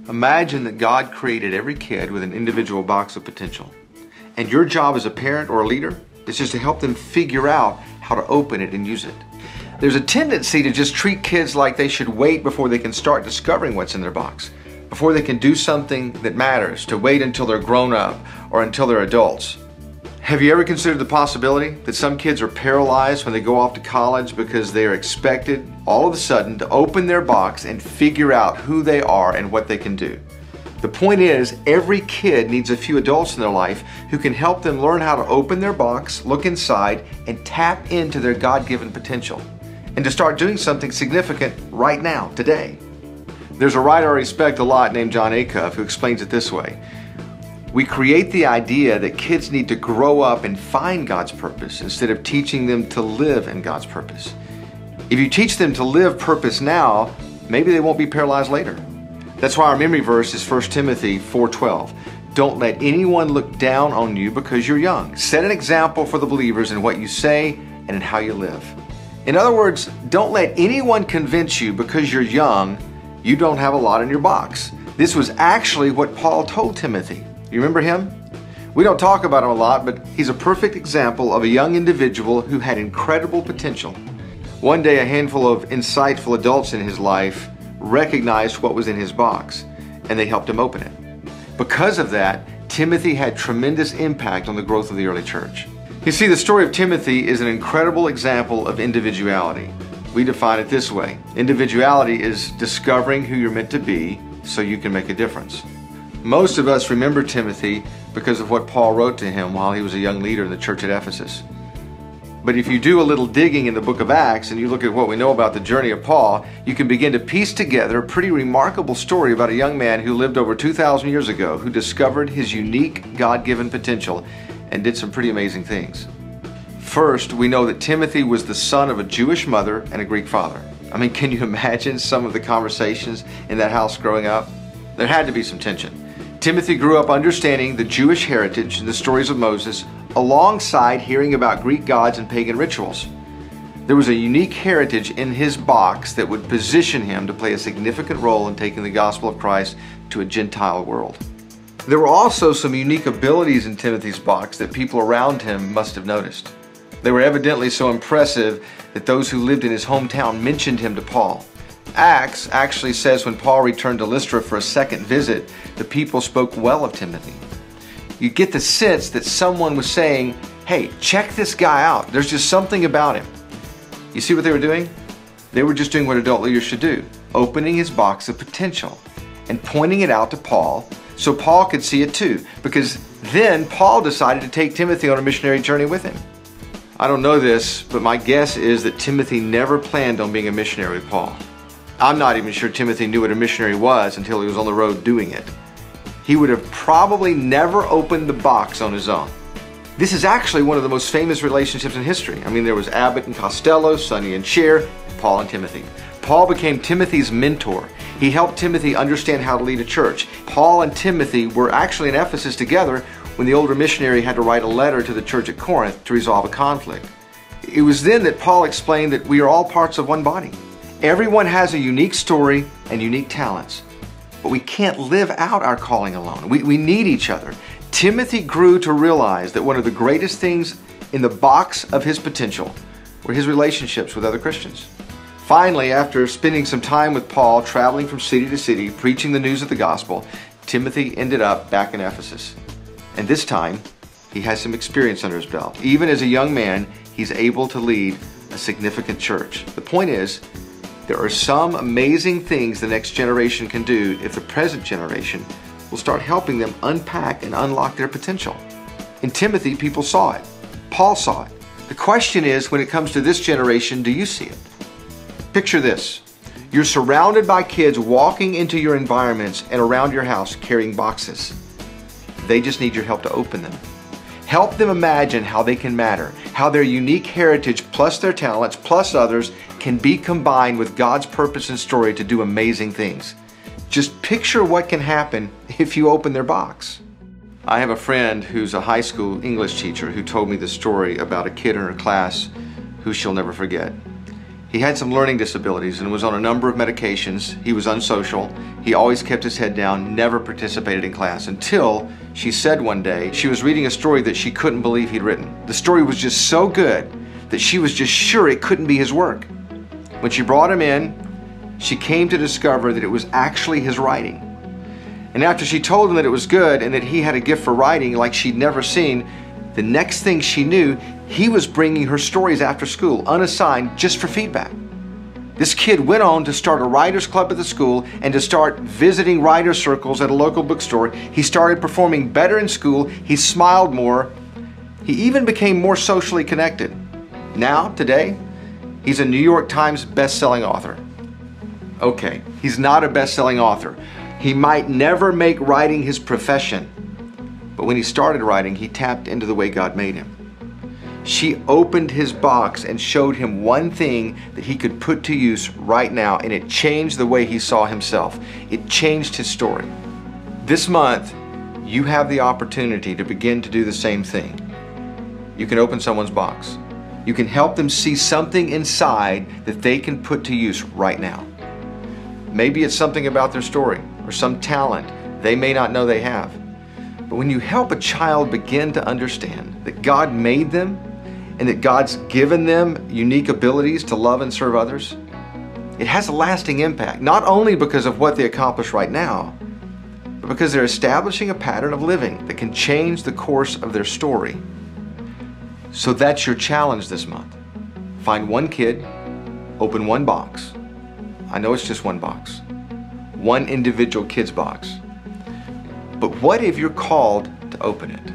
Imagine that God created every kid with an individual box of potential. And your job as a parent or a leader is just to help them figure out how to open it and use it. There's a tendency to just treat kids like they should wait before they can start discovering what's in their box, before they can do something that matters, to wait until they're grown up or until they're adults. Have you ever considered the possibility that some kids are paralyzed when they go off to college because they are expected all of a sudden to open their box and figure out who they are and what they can do? The point is, every kid needs a few adults in their life who can help them learn how to open their box, look inside, and tap into their God-given potential, and to start doing something significant right now, today. There's a writer I respect a lot named John Acuff who explains it this way. We create the idea that kids need to grow up and find God's purpose instead of teaching them to live in God's purpose. If you teach them to live purpose now, maybe they won't be paralyzed later. That's why our memory verse is 1 Timothy 4:12. Don't let anyone look down on you because you're young. Set an example for the believers in what you say and in how you live. In other words, don't let anyone convince you because you're young you don't have a lot in your box. This was actually what Paul told Timothy. You remember him? We don't talk about him a lot, but he's a perfect example of a young individual who had incredible potential. One day, a handful of insightful adults in his life recognized what was in his box, and they helped him open it. Because of that, Timothy had tremendous impact on the growth of the early church. You see, the story of Timothy is an incredible example of individuality. We define it this way. Individuality is discovering who you're meant to be so you can make a difference. Most of us remember Timothy because of what Paul wrote to him while he was a young leader in the church at Ephesus. But if you do a little digging in the book of Acts and you look at what we know about the journey of Paul, you can begin to piece together a pretty remarkable story about a young man who lived over 2,000 years ago, who discovered his unique God-given potential and did some pretty amazing things. First, we know that Timothy was the son of a Jewish mother and a Greek father. I mean, can you imagine some of the conversations in that house growing up? There had to be some tension. Timothy grew up understanding the Jewish heritage and the stories of Moses alongside hearing about Greek gods and pagan rituals. There was a unique heritage in his box that would position him to play a significant role in taking the gospel of Christ to a Gentile world. There were also some unique abilities in Timothy's box that people around him must have noticed. They were evidently so impressive that those who lived in his hometown mentioned him to Paul. Acts actually says when Paul returned to Lystra for a second visit, the people spoke well of Timothy. You get the sense that someone was saying, hey, check this guy out. There's just something about him. You see what they were doing? They were just doing what adult leaders should do, opening his box of potential and pointing it out to Paul so Paul could see it too, because then Paul decided to take Timothy on a missionary journey with him. I don't know this, but my guess is that Timothy never planned on being a missionary with Paul. I'm not even sure Timothy knew what a missionary was until he was on the road doing it. He would have probably never opened the box on his own. This is actually one of the most famous relationships in history. I mean, there was Abbott and Costello, Sonny and Cher, Paul and Timothy. Paul became Timothy's mentor. He helped Timothy understand how to lead a church. Paul and Timothy were actually in Ephesus together when the older missionary had to write a letter to the church at Corinth to resolve a conflict. It was then that Paul explained that we are all parts of one body. Everyone has a unique story and unique talents, but we can't live out our calling alone. We need each other. Timothy grew to realize that one of the greatest things in the box of his potential were his relationships with other Christians. Finally, after spending some time with Paul, traveling from city to city, preaching the news of the gospel, Timothy ended up back in Ephesus. And this time, he has some experience under his belt. Even as a young man, he's able to lead a significant church. The point is, there are some amazing things the next generation can do if the present generation will start helping them unpack and unlock their potential. In Timothy, people saw it. Paul saw it. The question is, when it comes to this generation, do you see it? Picture this. You're surrounded by kids walking into your environments and around your house carrying boxes. They just need your help to open them. Help them imagine how they can matter, how their unique heritage plus their talents plus others can be combined with God's purpose and story to do amazing things. Just picture what can happen if you open their box. I have a friend who's a high school English teacher who told me the story about a kid in her class who she'll never forget. He had some learning disabilities and was on a number of medications. He was unsocial. He always kept his head down, never participated in class, until she said one day she was reading a story that she couldn't believe he'd written. The story was just so good that she was just sure it couldn't be his work. When she brought him in, she came to discover that it was actually his writing. And after she told him that it was good and that he had a gift for writing like she'd never seen, the next thing she knew, he was bringing her stories after school, unassigned, just for feedback. This kid went on to start a writers club at the school and to start visiting writer circles at a local bookstore. He started performing better in school. He smiled more. He even became more socially connected. Now, today, he's a New York Times best-selling author. Okay, he's not a best-selling author. He might never make writing his profession, but when he started writing, he tapped into the way God made him. She opened his box and showed him one thing that he could put to use right now, and it changed the way he saw himself. It changed his story. This month, you have the opportunity to begin to do the same thing. You can open someone's box. You can help them see something inside that they can put to use right now. Maybe it's something about their story or some talent they may not know they have. But when you help a child begin to understand that God made them and that God's given them unique abilities to love and serve others, it has a lasting impact, not only because of what they accomplish right now, but because they're establishing a pattern of living that can change the course of their story. So that's your challenge this month. Find one kid, open one box. I know it's just one box. One individual kid's box. But what if you're called to open it?